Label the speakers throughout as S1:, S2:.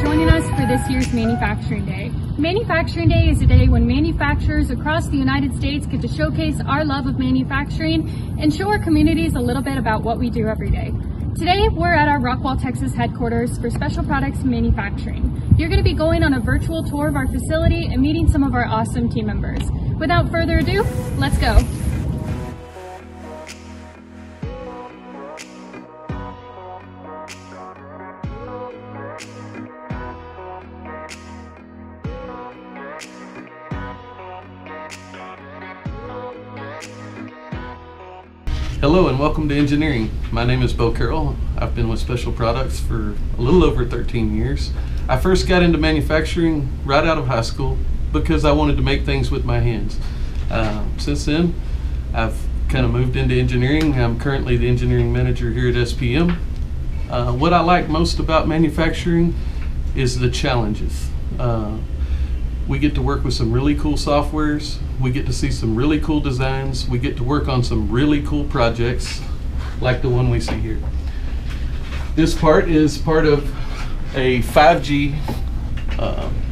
S1: Joining us for this year's Manufacturing Day. Manufacturing Day is a day when manufacturers across the United States get to showcase our love of manufacturing and show our communities a little bit about what we do every day. Today, we're at our Rockwall, Texas headquarters for Special Products Manufacturing. You're going to be going on a virtual tour of our facility and meeting some of our awesome team members. Without further ado, let's go.
S2: Hello and welcome to engineering. My name is Bo Carroll. I've been with Special Products for a little over 13 years. I first got into manufacturing right out of high school because I wanted to make things with my hands. Since then, I've kind of moved into engineering. I'm currently the engineering manager here at SPM. What I like most about manufacturing is the challenges. We get to work with some really cool softwares. We get to see some really cool designs. We get to work on some really cool projects like the one we see here. This part is part of a 5G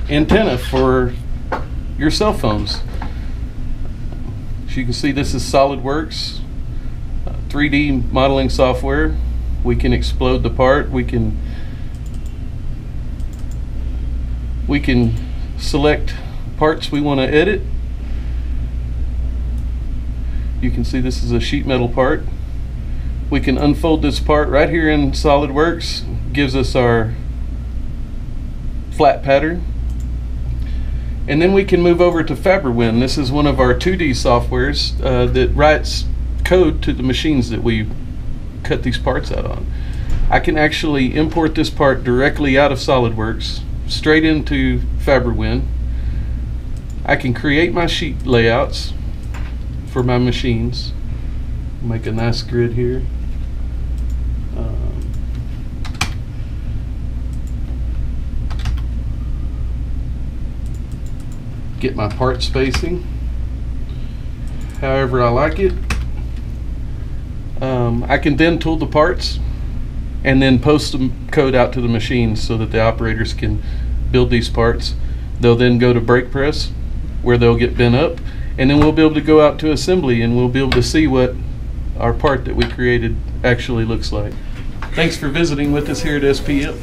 S2: antenna for your cell phones. As you can see, this is SolidWorks 3D modeling software. We can explode the part. We can select parts we want to edit. You can see this is a sheet metal part. We can unfold this part right here in SolidWorks. Gives us our flat pattern. And then we can move over to FabriWin. This is one of our 2D softwares that writes code to the machines that we cut these parts out on. I can actually import this part directly out of SolidWorks straight into FabriWin. I can create my sheet layouts for my machines. Make a nice grid here. Get my part spacing however I like it. I can then tool the parts and then post the code out to the machines so that the operators can build these parts. They'll then go to brake press where they'll get bent up, and then we'll be able to go out to assembly and we'll be able to see what our part that we created actually looks like. Thanks for visiting with us here at SPM.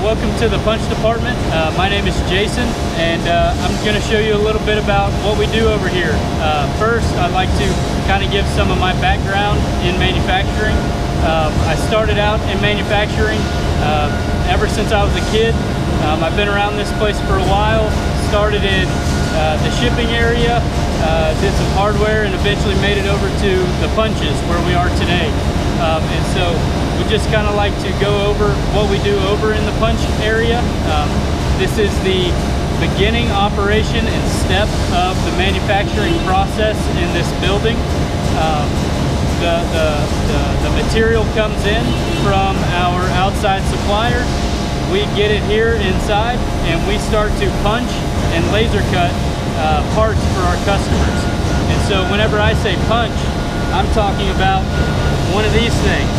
S3: Welcome to the punch department. My name is Jason, and I'm going to show you a little bit about what we do over here. First, I'd like to kind of give some of my background in manufacturing. I started out in manufacturing ever since I was a kid. I've been around this place for a while. Started in the shipping area, did some hardware, and eventually made it over to the punches where we are today. And so we just kind of like to go over what we do over in the punch area. This is the beginning operation and step of the manufacturing process in this building. The material comes in from our outside supplier. We get it here inside and we start to punch and laser cut parts for our customers. And so whenever I say punch, I'm talking about one of these things.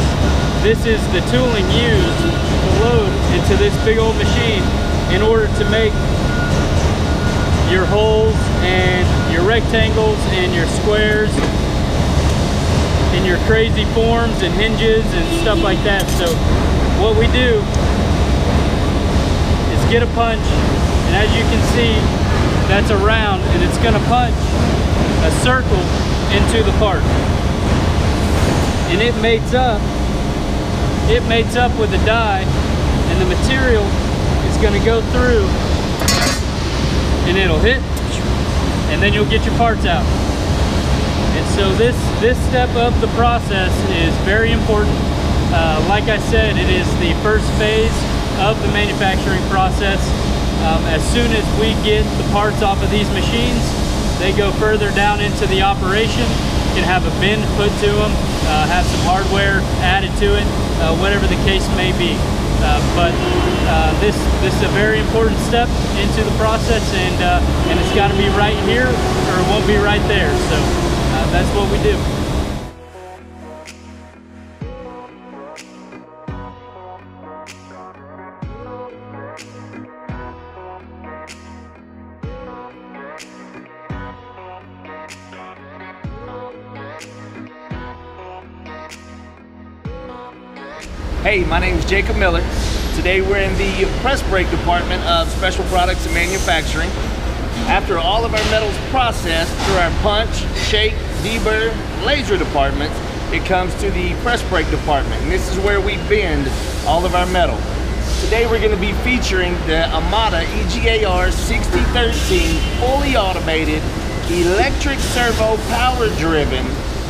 S3: This is the tooling used to load into this big old machine in order to make your holes and your rectangles and your squares and your crazy forms and hinges and stuff like that. So what we do is get a punch, and as you can see, that's a round, and it's going to punch a circle into the part. And it mates up with the die, and the material is going to go through and it'll hit, and then you'll get your parts out. And so this step of the process is very important. Like I said, it is the first phase of the manufacturing process. As soon as we get the parts off of these machines, they go further down into the operation. You can have a bin put to them, have some hardware added to it, whatever the case may be. But this is a very important step into the process, and it's got to be right here or it won't be right there. So that's what we do.
S4: Hey, my name is Jacob Miller. Today we're in the press brake department of Special Products and Manufacturing. After all of our metals processed through our punch, shake, deburr, laser departments, it comes to the press brake department, and this is where we bend all of our metal. Today we're going to be featuring the Amada EGAR 6013 fully automated electric servo power driven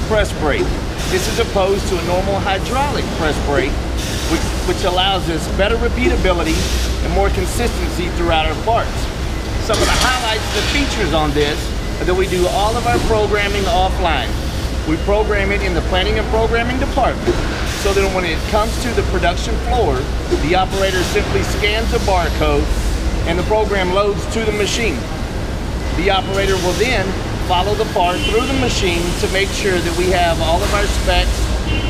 S4: press brake. This is opposed to a normal hydraulic press brake, which allows us better repeatability and more consistency throughout our parts. Some of the highlights, the features on this, are that we do all of our programming offline. We program it in the planning and programming department, so that when it comes to the production floor, the operator simply scans a barcode and the program loads to the machine. The operator will then follow the part through the machine to make sure that we have all of our specs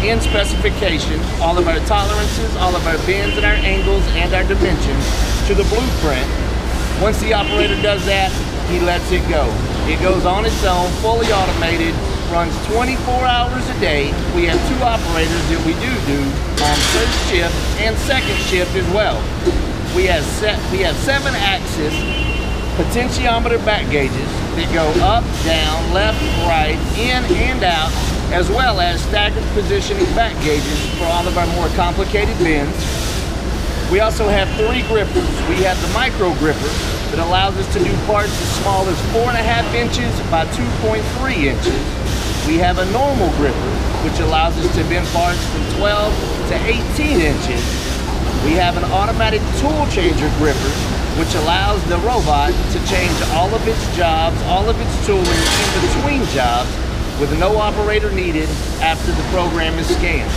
S4: in specification, all of our tolerances, all of our bends and our angles and our dimensions to the blueprint. Once the operator does that, he lets it go. It goes on its own, fully automated, runs 24 hours a day. We have 2 operators that we do on first shift and second shift as well. We have 7-axis potentiometer back gauges that go up, down, left, right, in and out, as well as staggered positioning back gauges for all of our more complicated bends. We also have 3 grippers. We have the micro gripper that allows us to do parts as small as 4.5 inches by 2.3 inches. We have a normal gripper, which allows us to bend parts from 12 to 18 inches. We have an automatic tool changer gripper, which allows the robot to change all of its jobs, all of its tooling in between jobs, with no operator needed after the program is scanned.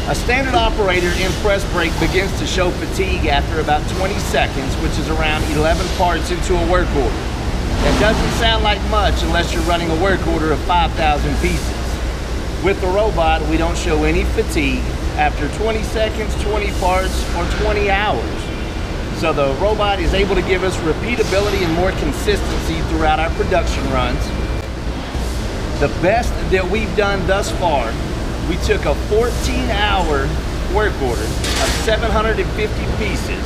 S4: A standard operator in press brake begins to show fatigue after about 20 seconds, which is around 11 parts into a work order. That doesn't sound like much unless you're running a work order of 5,000 pieces. With the robot, we don't show any fatigue after 20 seconds, 20 parts, or 20 hours. So the robot is able to give us repeatability and more consistency throughout our production runs. The best that we've done thus far, we took a 14-hour work order of 750 pieces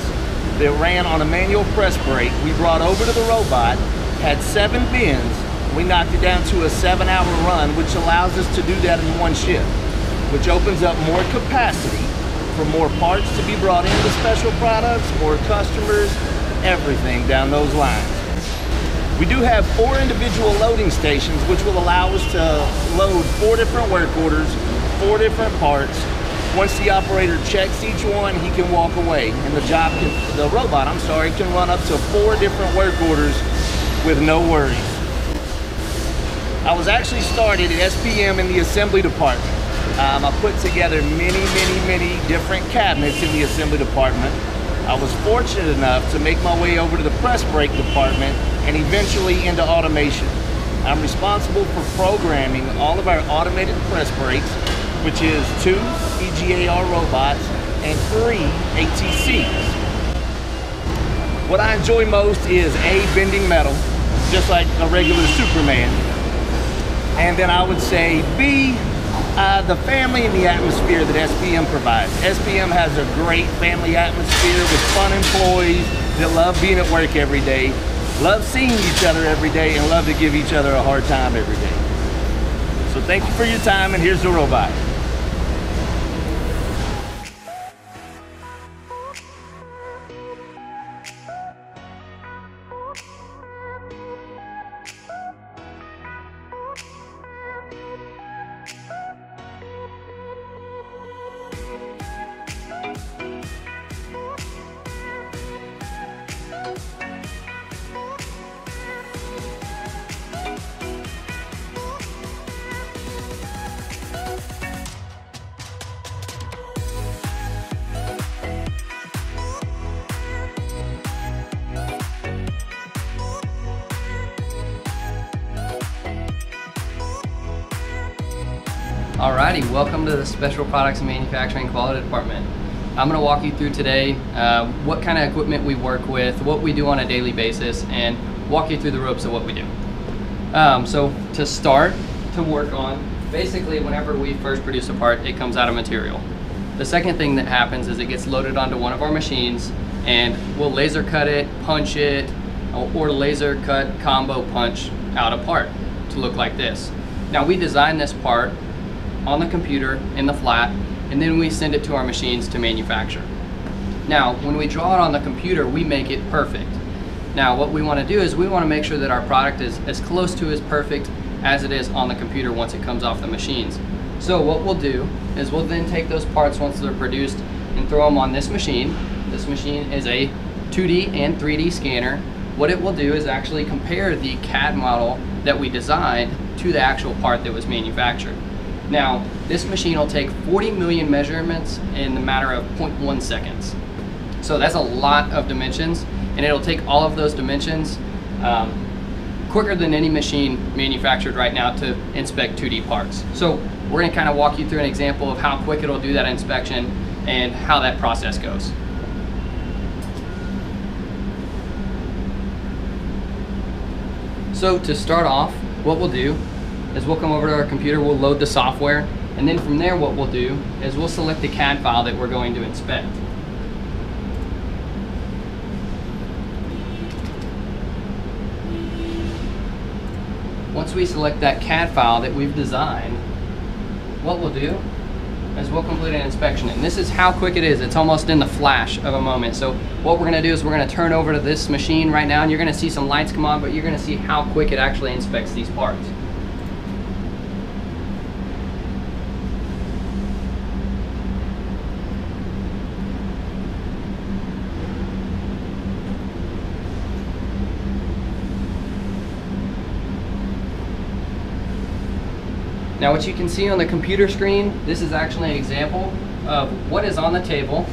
S4: that ran on a manual press brake. We brought over to the robot, had 7 bends. We knocked it down to a 7-hour run, which allows us to do that in one shift, which opens up more capacity for more parts to be brought into Special Products, more customers, everything down those lines. We do have 4 individual loading stations, which will allow us to load 4 different work orders, 4 different parts. Once the operator checks each one, he can walk away, and the robot can run up to 4 different work orders with no worries. I was actually started at SPM in the assembly department. I put together many different cabinets in the assembly department. I was fortunate enough to make my way over to the press brake department and eventually into automation. I'm responsible for programming all of our automated press brakes, which is 2 EGAR robots and 3 ATCs. What I enjoy most is A, bending metal, just like a regular Superman. And then I would say B, the family and the atmosphere that SPM provides. SPM has a great family atmosphere with fun employees that love being at work every day, love seeing each other every day, and love to give each other a hard time every day. So thank you for your time, and here's the robot.
S5: Alrighty, welcome to the Special Products and Manufacturing Quality Department. I'm going to walk you through today what kind of equipment we work with, what we do on a daily basis, and walk you through the ropes of what we do. So to start to work on, basically whenever we first produce a part, it comes out of material. The second thing that happens is it gets loaded onto one of our machines and we'll laser cut it, punch it, or laser cut combo punch out a part to look like this. Now we design this part on the computer in the flat, and then we send it to our machines to manufacture. Now when we draw it on the computer, we make it perfect. Now what we want to do is we want to make sure that our product is as close to as perfect as it is on the computer once it comes off the machines. So what we'll do is we'll then take those parts once they're produced and throw them on this machine. This machine is a 2D and 3D scanner. What it will do is actually compare the CAD model that we designed to the actual part that was manufactured. Now, this machine will take 40 million measurements in the matter of 0.1 seconds. So that's a lot of dimensions, and it'll take all of those dimensions quicker than any machine manufactured right now to inspect 2D parts. So we're going to kind of walk you through an example of how quick it'll do that inspection and how that process goes. So to start off, what we'll do is we'll come over to our computer, we'll load the software, and then from there what we'll do is we'll select the CAD file that we're going to inspect. Once we select that CAD file that we've designed, what we'll do is we'll complete an inspection. And this is how quick it is. It's almost in the flash of a moment. So what we're going to do is we're going to turn over to this machine right now, and you're going to see some lights come on, but you're going to see how quick it actually inspects these parts. Now what you can see on the computer screen, this is actually an example of what is on the table,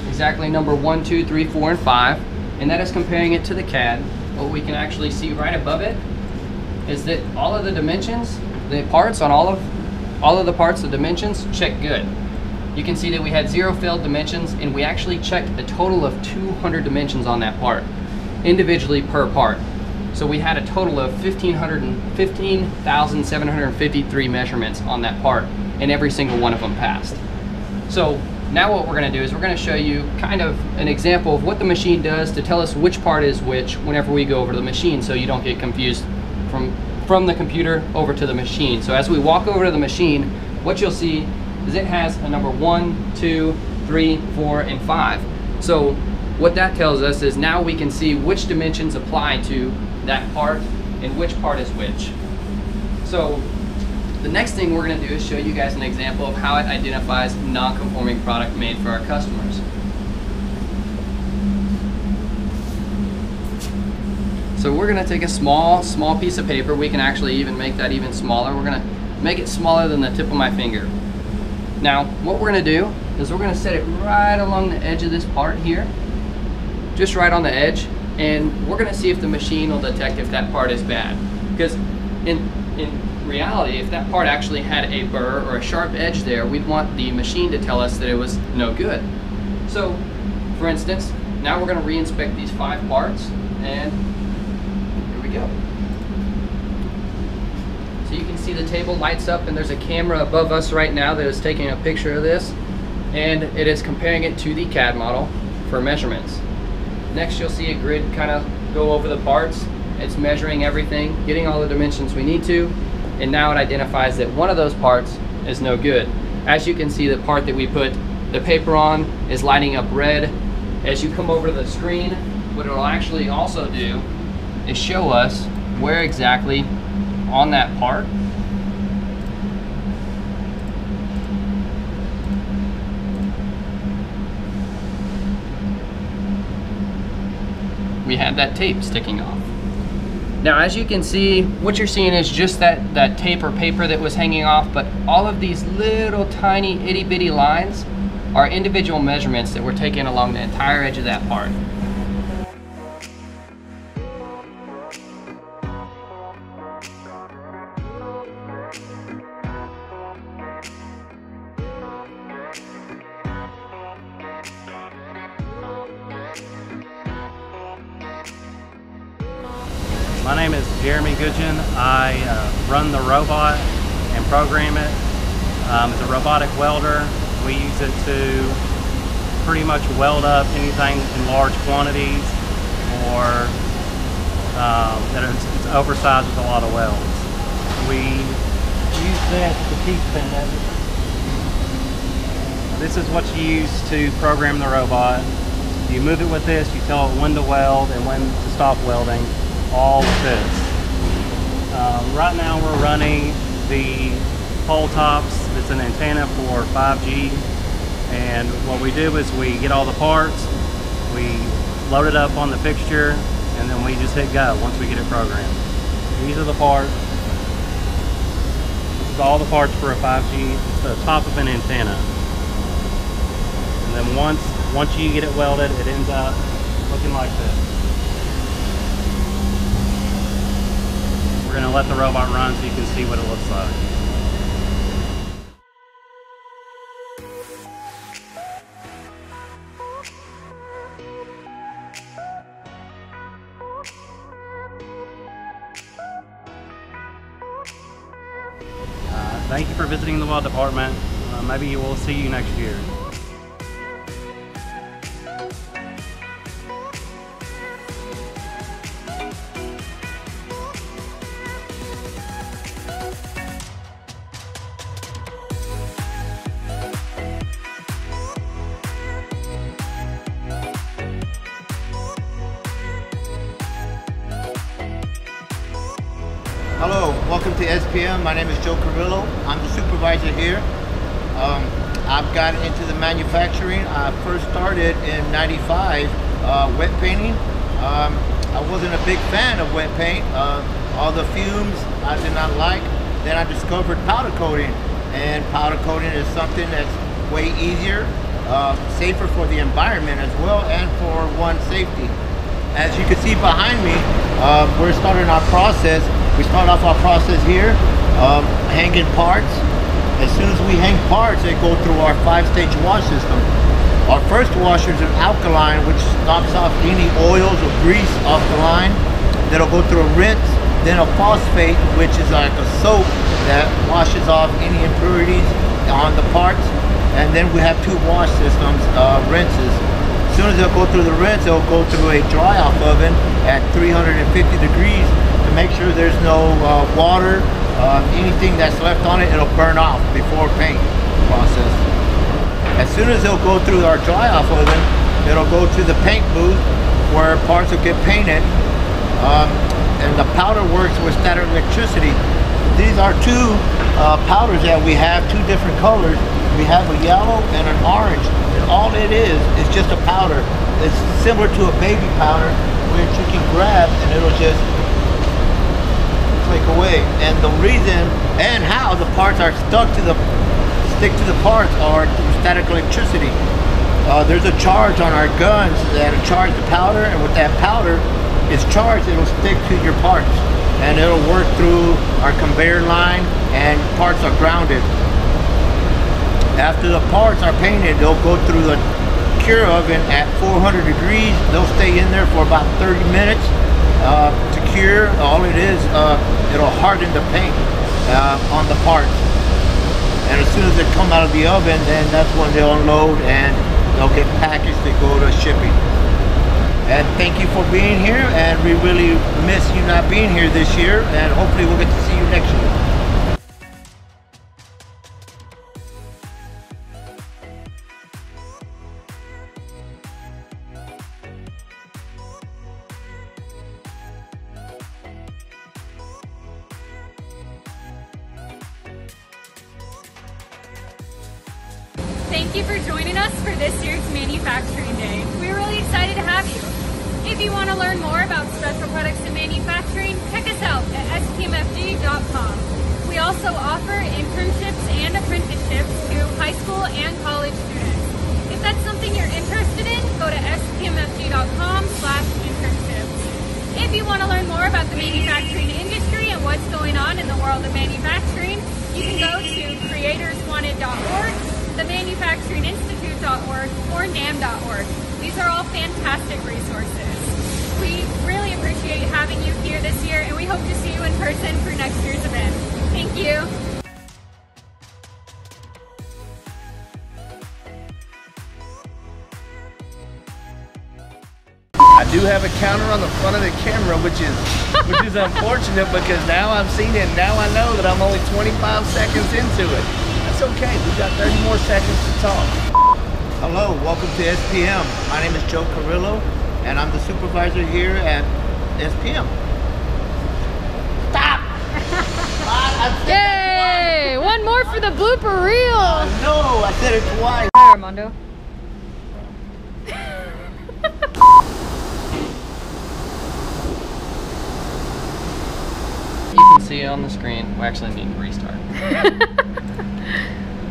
S5: exactly number 1, 2, 3, 4, and 5, and that is comparing it to the CAD. What we can actually see right above it is that all of the dimensions, the parts on all of the parts, the dimensions check good. You can see that we had 0 failed dimensions, and we actually checked a total of 200 dimensions on that part, individually per part. So we had a total of 15,753 measurements on that part, and every single one of them passed. So now what we're going to do is we're going to show you kind of an example of what the machine does to tell us which part is which whenever we go over to the machine, so you don't get confused from the computer over to the machine. So as we walk over to the machine, what you'll see is it has a number 1, 2, 3, 4, and 5. So what that tells us is now we can see which dimensions apply to that part and which part is which. So the next thing we're going to do is show you guys an example of how it identifies non-conforming product made for our customers. So we're going to take a small piece of paper. We can actually even make that even smaller. We're going to make it smaller than the tip of my finger. Now what we're going to do is we're going to set it right along the edge of this part here, just right on the edge, and we're going to see if the machine will detect if that part is bad. Because in reality, if that part actually had a burr or a sharp edge there, we'd want the machine to tell us that it was no good. So for instance, now we're going to re-inspect these 5 parts, and here we go. So you can see the table lights up, and there's a camera above us right now that is taking a picture of this, and it is comparing it to the CAD model for measurements. Next you'll see a grid kind of go over the parts. It's measuring everything, getting all the dimensions we need to, and now it identifies that one of those parts is no good. As you can see, the part that we put the paper on is lighting up red. As you come over to the screen, what it will actually also do is show us where exactly on that part we had that tape sticking off. Now as you can see, what you're seeing is just that tape or paper that was hanging off, but all of these little tiny itty bitty lines are individual measurements that were taken along the entire edge of that part.
S6: My name is Jeremy Goodgen. I run the robot and program it. It's a robotic welder. We use it to pretty much weld up anything in large quantities or that it's oversized with a lot of welds. We use this to deepen it. This is what you use to program the robot. You move it with this, you tell it when to weld and when to stop welding, all with this. Right now we're running the pole tops. It's an antenna for 5G. And what we do is we get all the parts, we load it up on the fixture, and then we just hit go once we get it programmed. These are the parts. This is all the parts for a 5G. It's the top of an antenna. And then once you get it welded, it ends up looking like this. We're going to let the robot run so you can see what it looks like. Thank you for visiting the Weld department. Maybe we'll see you next year.
S7: Hello, welcome to SPM. My name is Joe Carrillo. I'm the supervisor here. I've gotten into the manufacturing. I first started in '95 wet painting. I wasn't a big fan of wet paint. All the fumes I did not like. Then I discovered powder coating, and powder coating is something that's way easier, safer for the environment as well, and for one's safety. As you can see behind me, we're starting our process. We start off our process here, hanging parts. As soon as we hang parts, they go through our 5-stage wash system. Our first washer is an alkaline, which knocks off any oils or grease off the line. Then it'll go through a rinse, then a phosphate, which is like a soap that washes off any impurities on the parts. And then we have 2 wash systems, rinses. As soon as it'll go through the rinse, it'll go through a dry-off oven at 350 degrees to make sure there's no water, anything that's left on it, it'll burn off before paint process. As soon as it'll go through our dry-off oven, it'll go to the paint booth where parts will get painted, and the powder works with static electricity. These are 2 powders that we have, 2 different colors. We have a yellow and an orange, and all it is just a powder. It's similar to a baby powder, which you can grab and it'll just click away. And the reason and how the parts are stick to the parts are through static electricity. There's a charge on our guns that'll charge the powder, and with that powder is charged, it'll stick to your parts, and it'll work through our conveyor line, and parts are grounded. After the parts are painted, they'll go through the cure oven at 400 degrees. They'll stay in there for about 30 minutes to cure. All it is, it'll harden the paint on the parts. And as soon as they come out of the oven, then that's when they'll unload and they'll get packaged to go to shipping. And thank you for being here, and we really miss you not being here this year, and hopefully we'll get to see you next year.
S1: Thank you for joining us for this year's Manufacturing Day. We're really excited to have you. If you want to learn more about special products and manufacturing, check us out at spmfg.com. We also offer internships and apprenticeships to high school and college students. If that's something you're interested in, go to spmfg.com/internships. If you want to learn more about the manufacturing industry and what's going on in the world of manufacturing, you can go to creatorswanted.org, themanufacturinginstitute.org, or NAM.org. These are all fantastic resources. We really appreciate having you here this year, and we hope to see you in person for next year's event. Thank you.
S4: I do have a counter on the front of the camera, which is unfortunate because now I've seen it and now I know that I'm only 25 seconds into it. That's okay, we got 30 more seconds to talk.
S7: Hello, welcome to SPM. My name is Joe Carrillo, and I'm the supervisor here at SPM. Stop!
S1: Yay! One more for the blooper reel.
S7: No, I said it twice.
S1: Hi, Armando.
S5: You can see on the screen, we actually need to restart.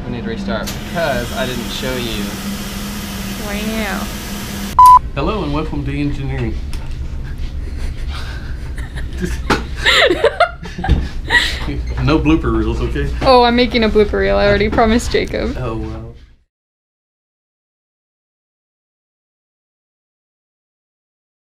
S5: We need to restart because I didn't show you.
S1: Wow.
S2: Hello and welcome to engineering. No blooper reels, okay?
S1: Oh, I'm making a blooper reel. I already promised Jacob.
S2: Oh, well.